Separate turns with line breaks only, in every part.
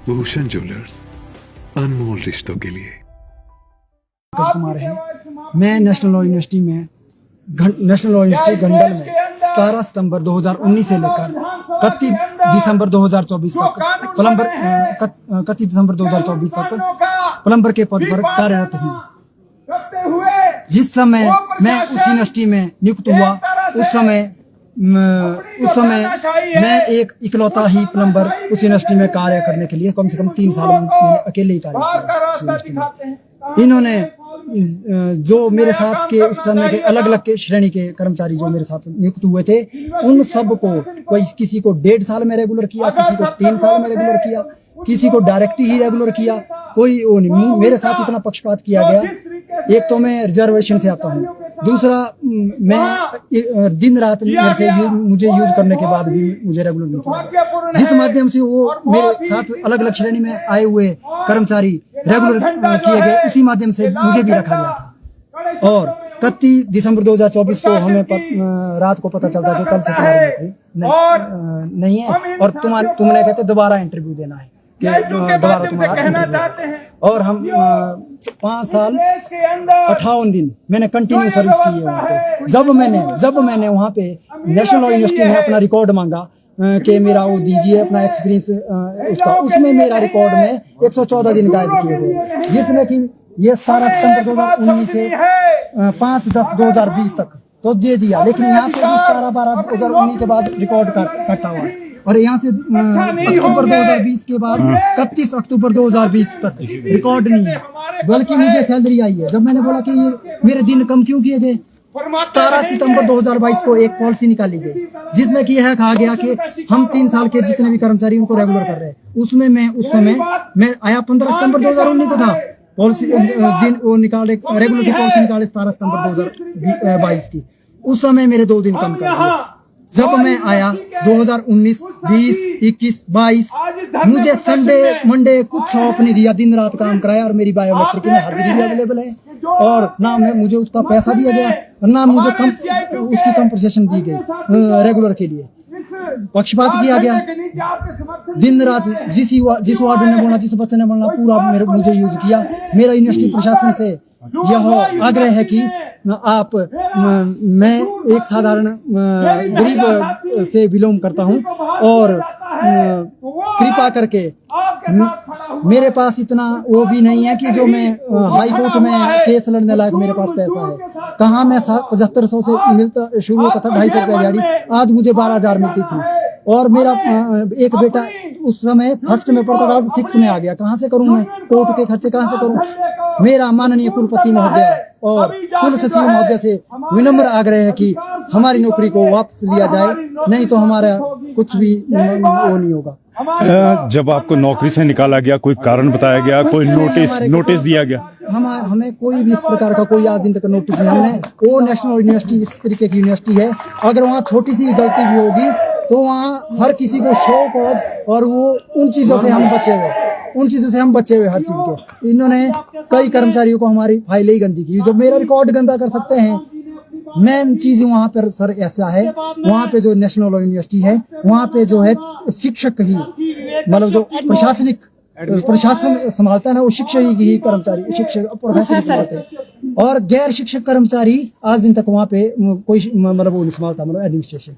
Bhushan jewellers, अनमोल रिश्तों के लिए।
कुमार है। मैं नेशनल लॉ यूनिवर्सिटी गंडल में 17 सितंबर 2019 से लेकर 31 दिसंबर 2024 तक प्लम्बर के पद पर कार्यरत हूँ। जिस समय मैं उस यूनिवर्सिटी में नियुक्त हुआ उस समय मैं एक इकलौता ही प्लम्बर उस यूनिवर्सिटी में कार्य करने के लिए कम से कम 3 साल मैंने अकेले ही कार्य किया। इन्होंने जो मेरे साथ के उस समय के अलग अलग के श्रेणी के कर्मचारी जो मेरे साथ नियुक्त हुए थे, उन सब को किसी को 1.5 साल में रेगुलर किया, किसी को 3 साल में रेगुलर किया, किसी को डायरेक्ट ही रेगुलर किया। कोई वो नहीं, मेरे साथ इतना पक्षपात किया गया। एक तो मैं रिजर्वेशन से आता हूँ, दूसरा मैं दिन रात मुझे यूज करने के बाद भी मुझे रेगुलर नहीं किया। जिस माध्यम से वो मेरे साथ अलग अलग श्रेणी में आए हुए कर्मचारी रेगुलर किए गए, उसी माध्यम से मुझे भी रखा गया था। और 31 दिसंबर 2024 को हमें रात को पता चलता कि कल से तुम्हारी नौकरी नहीं है और तुमने कहते दोबारा इंटरव्यू देना है कि दोबारा तुम्हारा। और हम 5 साल 58 दिन मैंने कंटिन्यू सर्विस की है वहाँ पे। जब मैंने वहाँ पे नेशनल लॉ यूनिवर्सिटी में अपना रिकॉर्ड मांगा कि मेरा वो दीजिए अपना एक्सपीरियंस उसका, उसमें मेरा रिकॉर्ड में 114 दिन गायब किए गए, जिसमें कि ये 17 सितंबर 2019 से 5/10/2020 तक तो दे दिया। लेकिन यहाँ पे 17/12/2019 के बाद रिकॉर्ड कटा हुआ है और यहाँ से अक्टूबर 2020 के बाद 31 अक्टूबर 2020 तक रिकॉर्ड नहीं है, बल्कि मुझे सैलरी आई है। जब मैंने बोला कि ये मेरे दिन कम क्यों किए गए, 17 सितंबर 2022 को एक पॉलिसी निकाली गई जिसमें कि यह कहा गया कि हम 3 साल के जितने भी कर्मचारी उनको रेगुलर कर रहे हैं। उसमें मैं उस समय मैं आया 15 सितंबर 2019 को था, पॉलिसी दिन वो निकाले रेगुलर की पॉलिसी निकाले 17 सितंबर 2022 की। उस समय मेरे 2 दिन कम कर दिए। जब मैं आया 2019, 20, 21, 22 मुझे संडे मंडे कुछ ऑफ नहीं दिया, दिन रात काम कराया और मेरी बायोमेट्रिक में हाजिरी भी अवेलेबल है और ना मुझे उसका पैसा दिया गया और ना मुझे उसकी कंपनसेशन दी गई। रेगुलर के लिए पक्षपात किया गया। दिन रात जिस वार्ड ने बोलना, जिस बच्चे ने बोलना, पूरा मुझे यूज किया। मेरा यूनिवर्सिटी प्रशासन से यह आग्रह है कि आप मैं एक साधारण गरीब से बिलोंग करता हूं और कृपा करके मेरे पास इतना वो भी नहीं है कि जो मैं हाई कोर्ट में केस लड़ने लायक मेरे पास पैसा है। कहाँ मैं 7500 से मिलता शुरू होता था, 250 रुपया दिहाड़ी, आज मुझे 12,000 मिलती थी। और मेरा एक बेटा उस समय फर्स्ट में पढ़ता था, 6 में आ गया। कहाँ से करूं मैं, कोर्ट के खर्चे कहाँ से करूं। मेरा माननीय कुलपति महोदय और कुल सचिव महोदय से विनम्र आग्रह है कि हमारी नौकरी को वापस लिया जाए, नहीं तो हमारा कुछ भी वो नहीं होगा।
जब आपको नौकरी से निकाला गया, कोई कारण बताया गया, कोई नोटिस दिया गया?
हमें कोई भी इस प्रकार का कोई आज दिन तक नोटिस नहीं। हमने वो नेशनल यूनिवर्सिटी इस तरीके की यूनिवर्सिटी है, अगर वहाँ छोटी सी गलती भी होगी तो वहाँ हर किसी को शो कॉज और वो उन चीजों से हम बचे हुए हर चीज के। इन्होंने कई कर्मचारियों को हमारी फाइलें ही गंदी की, जो मेरा रिकॉर्ड गंदा कर सकते हैं। मेन चीज वहाँ पर सर ऐसा है, वहाँ पे जो नेशनल लॉ यूनिवर्सिटी है वहाँ पे जो है शिक्षक ही, मतलब जो प्रशासन संभालता है ना, वो शिक्षक ही कर्मचारी, शिक्षक प्रोफेसर संभालते हैं और गैर शिक्षक कर्मचारी आज दिन तक वहाँ पे कोई मतलब वो नहीं संभालता, मतलब एडमिनिस्ट्रेशन।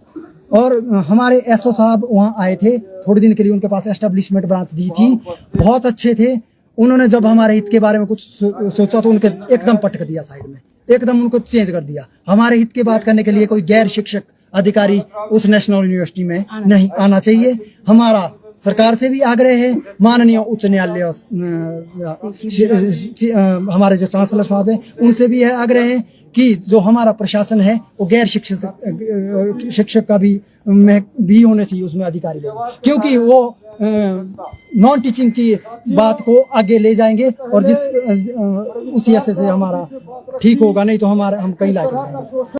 और हमारे एसओ साहब वहाँ आए थे थोड़े दिन के लिए, उनके पास एस्टेब्लिशमेंट ब्रांच दी थी, बहुत अच्छे थे। उन्होंने जब हमारे हित के बारे में कुछ सोचा तो उनके एकदम पटक दिया साइड में, एकदम उनको चेंज कर दिया। हमारे हित की बात करने के लिए कोई गैर शिक्षक अधिकारी उस नेशनल यूनिवर्सिटी में नहीं आना चाहिए। हमारा सरकार से भी आग्रह है, माननीय उच्च न्यायालय हमारे जो चांसलर साहब हैं उनसे भी यह आग्रह है कि जो हमारा प्रशासन है वो गैर शिक्षक का भी होने चाहिए उसमें अधिकारी लोग, क्योंकि वो नॉन टीचिंग की बात को आगे ले जाएंगे और उसी ऐसे से हमारा ठीक होगा, नहीं तो हम कहीं लायक नहीं।